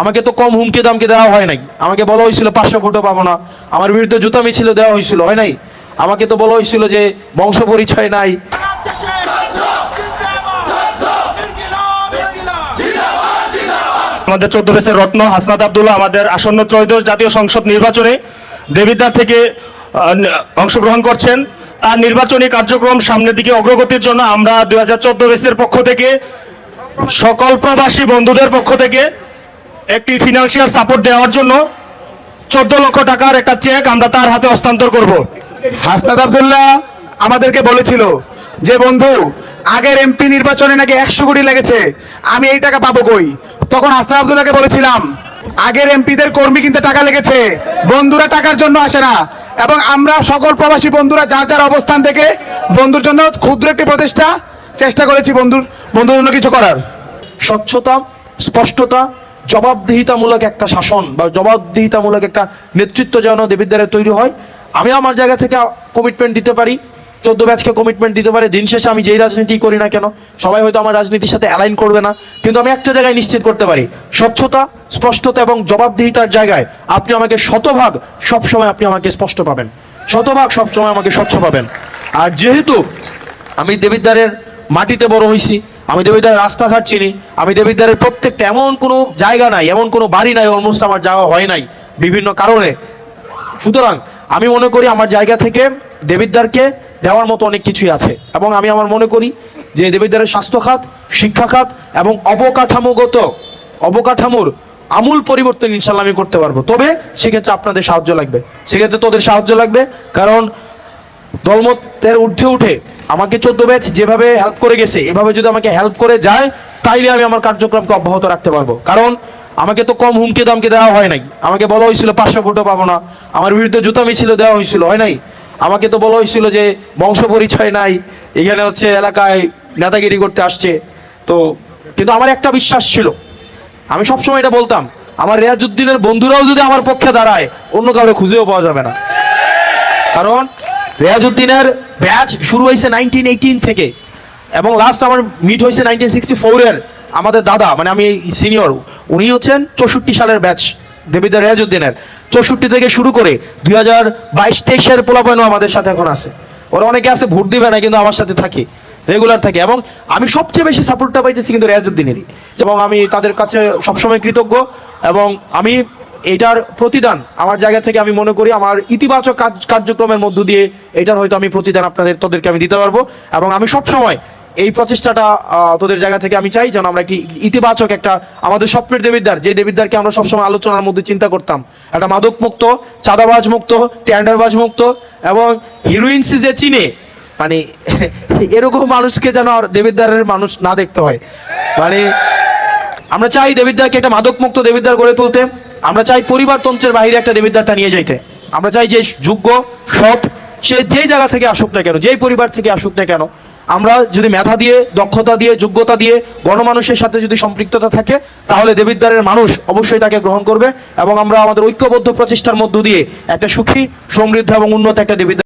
আমাকে তো কম হুমকি দামকে দেওয়া হয় নাই। আমাকে বলা হয়েছিল 500 ভোটও পাবো না, আমার বিরুদ্ধে জুতা মিছিল দেওয়া হয়েছিল, হয় নাই? আমাকে তো বলা হয়েছিল যে বংশ পরিচয় নাই। আমাদের 14 ব্যাচের রত্ন হাসনাত আব্দুল্লাহ আমাদের আসন্ন ত্রয়োদশ জাতীয় সংসদ নির্বাচনে দেবিদ্বার থেকে অংশগ্রহণ করছেন। তার নির্বাচনী কার্যক্রম সামনের দিকে অগ্রগতির জন্য আমরা 2014 ব্যাচের পক্ষ থেকে সকল প্রবাসী বন্ধুদের পক্ষ থেকে একটি ফিনান্সিয়াল সাপোর্ট দেওয়ার জন্য 14 লক্ষ টাকার একটা চেক আমরা তার হাতে হস্তান্তর করব। হাসনাত আব্দুল্লাহ আমাদেরকে বলেছিল যে বন্ধু আগের এমপি নির্বাচনে নাকি 100 কোটি লেগেছে, আমি এই টাকা পাবো কই? তখন হাসনাত আব্দুল্লাহকে বলেছিলাম আগের এমপিদের কর্মী কিনতে টাকা লেগেছে, বন্ধুরা টাকার জন্য আসে না। এবং আমরা সকল প্রবাসী বন্ধুরা যার যার অবস্থান থেকে বন্ধুর জন্য ক্ষুদ্র একটি প্রচেষ্টা চেষ্টা করেছি বন্ধুর জন্য কিছু করার। স্বচ্ছতা, স্পষ্টতা, জবাবদিহিতামূলক একটা শাসন বা জবাবদিহিতামূলক একটা নেতৃত্ব যেন দেবিদ্বারে তৈরি হয়। আমি আমার জায়গা থেকে কমিটমেন্ট দিতে পারি, 14 ব্যাচকে কমিটমেন্ট দিতে পারে। দিন শেষে আমি যেই রাজনীতি করি না কেন, সবাই হয়তো আমার রাজনীতির সাথে অ্যালাইন করবে না, কিন্তু আমি একটা জায়গায় নিশ্চিত করতে পারি, স্বচ্ছতা, স্পষ্টতা এবং জবাবদিহিতার জায়গায় আপনি আমাকে শতভাগ সবসময় আপনি আমাকে স্পষ্ট পাবেন, শতভাগ সবসময় আমাকে স্বচ্ছ পাবেন। আর যেহেতু আমি দেবিদ্বারের মাটিতে বড় হয়েছি, আমি দেবিদ্বারের রাস্তাঘাট চিনি, আমি দেবিদ্বারের প্রত্যেকটা এমন কোনো জায়গা নাই, এমন কোনো বাড়ি নাই অলমোস্ট আমার যাওয়া হয় নাই বিভিন্ন কারণে। সুতরাং আমি মনে করি আমার জায়গা থেকে দেবিদ্বারকে দেওয়ার মতো অনেক কিছুই আছে। এবং আমি আমার মনে করি যে দেবিদ্বারের স্বাস্থ্য খাত, শিক্ষা খাত এবং অবকাঠামোর আমূল পরিবর্তন ইনশাল্লাহ আমি করতে পারবো। তবে সেক্ষেত্রে আপনাদের সাহায্য লাগবে, সেক্ষেত্রে তোদের সাহায্য লাগবে। কারণ দলমতের ঊর্ধ্বে উঠে আমাকে 14 ব্যাচ যেভাবে হেল্প করে গেছে, এভাবে যদি আমাকে হেল্প করে যায় তাইলে আমি আমার কার্যক্রমকে অব্যাহত রাখতে পারবো। কারণ আমাকে তো কম হুমকি দামকে দেওয়া হয় নাই। আমাকে বলা হয়েছিল 500 ভোটও পাবো না, আমার বিরুদ্ধে জুতা মিছিল দেওয়া হয়েছিল, হয় নাই? আমাকে তো বলা হয়েছিল যে বংশ পরিচয় নাই, এখানে হচ্ছে এলাকায় নেতাগিরি করতে আসছে। তো কিন্তু আমার একটা বিশ্বাস ছিল, আমি সবসময় এটা বলতাম, আমার রিয়াজউদ্দিনের বন্ধুরাও যদি আমার পক্ষে দাঁড়ায় অন্য কাউকে খুঁজেও পাওয়া যাবে না। কারণ রিয়াজউদ্দিনের ব্যাচ শুরু হয়েছে 1918 থেকে এবং লাস্ট আমার মিট হয়েছে 1964-এর। আমাদের দাদা, মানে আমি সিনিয়র, উনি হচ্ছেন 64 সালের ব্যাচ দেবিদ্বার রিয়াজউদ্দিনের। 64 থেকে শুরু করে 2022-23-এর পোলাপাইনও আমাদের সাথে এখন আছে। ওরা অনেকে আছে ভোট দিবে না কিন্তু আমার সাথে থাকে, রেগুলার থাকে। এবং আমি সবচেয়ে বেশি সাপোর্টটা পাইতেছি কিন্তু রিয়াজউদ্দিনেরই, এবং আমি তাদের কাছে সবসময় কৃতজ্ঞ। এবং আমি এটার প্রতিদান আমার জায়গা থেকে আমি মনে করি আমার ইতিবাচক কার্যক্রমের মধ্য দিয়ে এটার হয়তো আমি প্রতিদান তোদেরকে আমি দিতে পারবো। এবং আমি সবসময় এই প্রচেষ্টাটা তোদের জায়গা থেকে আমি চাই যেন আমরা কি ইতিবাচক একটা আমাদের স্বপ্নের দেবিদ্বার, যে দেবিদ্বারকে আমরা সবসময় আলোচনার মধ্যে চিন্তা করতাম, একটা মাদক মুক্ত, চাঁদাবাজ মুক্ত, টেন্ডারবাজ মুক্ত এবং হিরোইনস যে চিনে, মানে এরকম মানুষকে যেন দেবিদ্বারের মানুষ না দেখতে হয়। মানে আমরা চাই দেবিদ্বারকে একটা মাদক মুক্ত দেবিদ্বার গড়ে তুলতে। আমরা চাই পরিবারতন্ত্রের বাইরে একটা দেবিদ্বারটা নিয়ে যাইতে। আমরা চাই যে যোগ্য সৎ সে যেই জায়গা থেকে আসুক না কেন, যেই পরিবার থেকে আসুক না কেন, আমরা যদি মেধা দিয়ে, দক্ষতা দিয়ে, যোগ্যতা দিয়ে গণমানুষের সাথে যদি সম্পৃক্ততা থাকে তাহলে দেবিদ্বারের মানুষ অবশ্যই তাকে গ্রহণ করবে। এবং আমরা আমাদের ঐক্যবদ্ধ প্রচেষ্টার মধ্য দিয়ে একটা সুখী, সমৃদ্ধ এবং উন্নত একটা দেবিদ্বার